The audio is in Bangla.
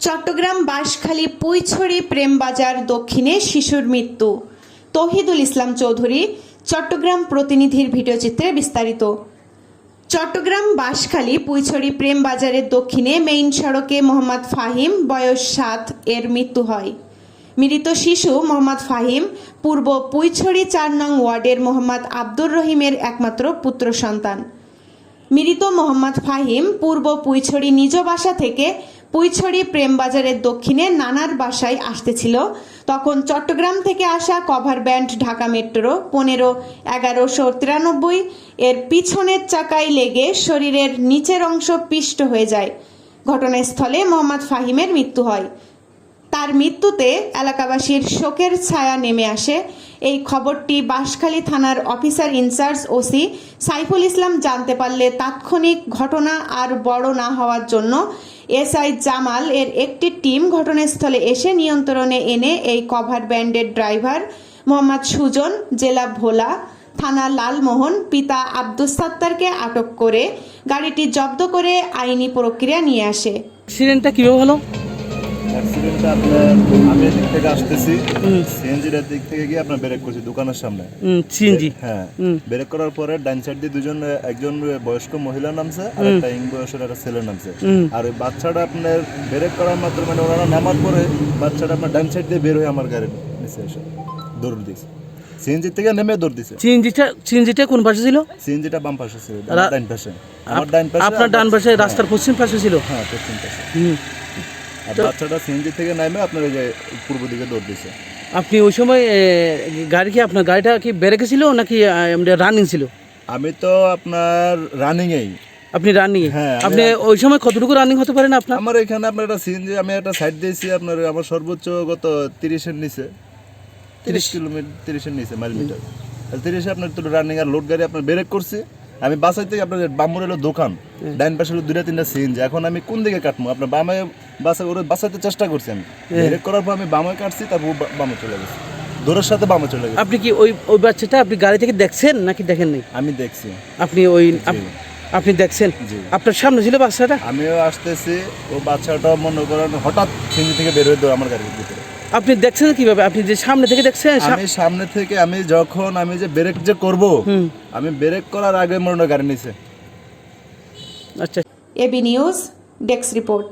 চট্টগ্রাম বাঁশখালী পুইছড়ি প্রেমবাজার দক্ষিণে শিশুর মৃত্যু। তৌহিদুল ইসলাম চৌধুরী, চট্টগ্রাম প্রতিনিধির ভিডিওচিত্রে বিস্তারিত। চট্টগ্রাম বাঁশখালী পুইছড়ি প্রেমবাজারের দক্ষিণে মেইন সড়কে মোহাম্মদ ফাহিম বয়স 7 এর মৃত্যু হয়। মৃত শিশু মোহাম্মদ ফাহিম পূর্ব পুইছড়ি 4 নং ওয়ার্ডের মোহাম্মদ আব্দুর রহিমের একমাত্র পুত্র সন্তান। মৃত মোহাম্মদ ফাহিম পূর্ব পুইছড়ি নিজ বাসা থেকে পুইছড়ি প্রেমবাজারের দক্ষিণে নানার বাসায় আসতেছিল। তখন চট্টগ্রাম থেকে আসা কভার ব্যান্ড ঢাকা মেট্রো 15-1193 এর পিছনের চাকায় লেগে শরীরের নিচের অংশ পিষ্ট হয়ে যায়। ঘটনাস্থলে মোহাম্মদ ফাহিমের মৃত্যু হয়। তার মৃত্যুতে এলাকাবাসীর শোকের ছায়া নেমে আসে। এই খবরটি বাঁশখালী থানার officer in charge OC Saiful Islam জানতে পারলে তাৎক্ষণিক ঘটনা আর বড় না হওয়ার জন্য এসআই জামাল এর একটি টিম ঘটনাস্থলে এসে নিয়ন্ত্রণে এনে এই কভার ব্যান্ডের ড্রাইভার মোহাম্মদ সুজন, জেলা ভোলা থানা লালমোহন, পিতা আব্দুস সাত্তারকে আটক করে গাড়িটি জব্দ করে আইনি প্রক্রিয়া নিয়ে আসে। অ্যাক্সিডেন্টটা কিভাবে হলো? অ্যাক্সিডেন্টটা আপনার আমি এদিক থেকে আসতেছি, সিএনজির দিক থেকে গিয়ে আপনার ব্রেক করছি দোকানের সামনে। সিএনজি, হ্যাঁ, ব্রেক করার পরে ডান সাইড দিয়ে একজন বয়স্ক মহিলা নামছে আর একটা ইং বয়সের একটা ছেলে নামছে। আর ওই বাচ্চাটা আপনার ব্রেক করার মাত্র মানে ওনারা নামার পরে বাচ্চাটা আপনার ডান সাইড দিয়ে বের হয়ে আমার গাড়ির নিচে এসে দৌড় দিয়েছে। সিএনজি থেকে নেমে দৌড় দিয়েছে। সিএনজিটা কোন পাশে ছিল? সিএনজিটা বাম পাশে ছিল, ডান পাশে। আমার ডান পাশে, আপনার ডান পাশে রাস্তার পশ্চিম পাশে ছিল? হ্যাঁ, পশ্চিম পাশে। আর বাচ্চাটা সিএনজি থেকে নামে আপনার ওই যে পূর্ব দিকে দৌড় দিয়েছে। আপনি ওই সময় আপনার গাড়িটা কি ব্রেকে ছিল নাকি রানিং ছিল? আমি তো আপনার রানিংয়েই। আপনি রানিং? হ্যাঁ। আপনি ওই সময় কতটুকু রানিং হতে পারেন আপনার? আমার এখানে আপনার একটা সিএনজি আমি একটা সাইড দিয়েছি আপনার আমার সর্বোচ্চ গত 30-এর নিচে, 30 কিলোমিটার, 30-এর নিচে মাইল মিটার। 30-এ আপনার তো রানিং আর লোড গাড়ি আপনার ব্রেক করছি। আমি বাসাই থেকে আপনার বামুর এলো দোকান, ডাইন পাশে হলো 2-3টা সিএনজি। এখন আমি কোন দিকে কাটবো? আপনার বামে বাসাইতে চেষ্টা করছি। আমি ব্রেক করার পর আমি বামে কাটছি, তারপর বামে চলে গেছি, দৌড়ের সাথে বামে চলে গেছি। আপনি কি ওই বাচ্চাটা আপনি গাড়ি থেকে দেখছেন নাকি দেখেন নাই? আমি দেখছি। আপনি দেখছেন? আপনার সামনে ছিল বাচ্চাটা? আমিও আসতেছি, ও বাচ্চাটা মনে করেন হঠাৎ সিএনজি থেকে বের হয়ে দেয় আমার গাড়ির ভিতরে। আপনি দেখছেন কিভাবে? আপনি যে সামনে থেকে দেখছেন? আমি সামনে থেকে আমি যখন আমি যে ব্রেক যে করব, আমি ব্রেক করার আগে মনে হয় গাড়ি নিচে। আচ্ছা। AB news desk report.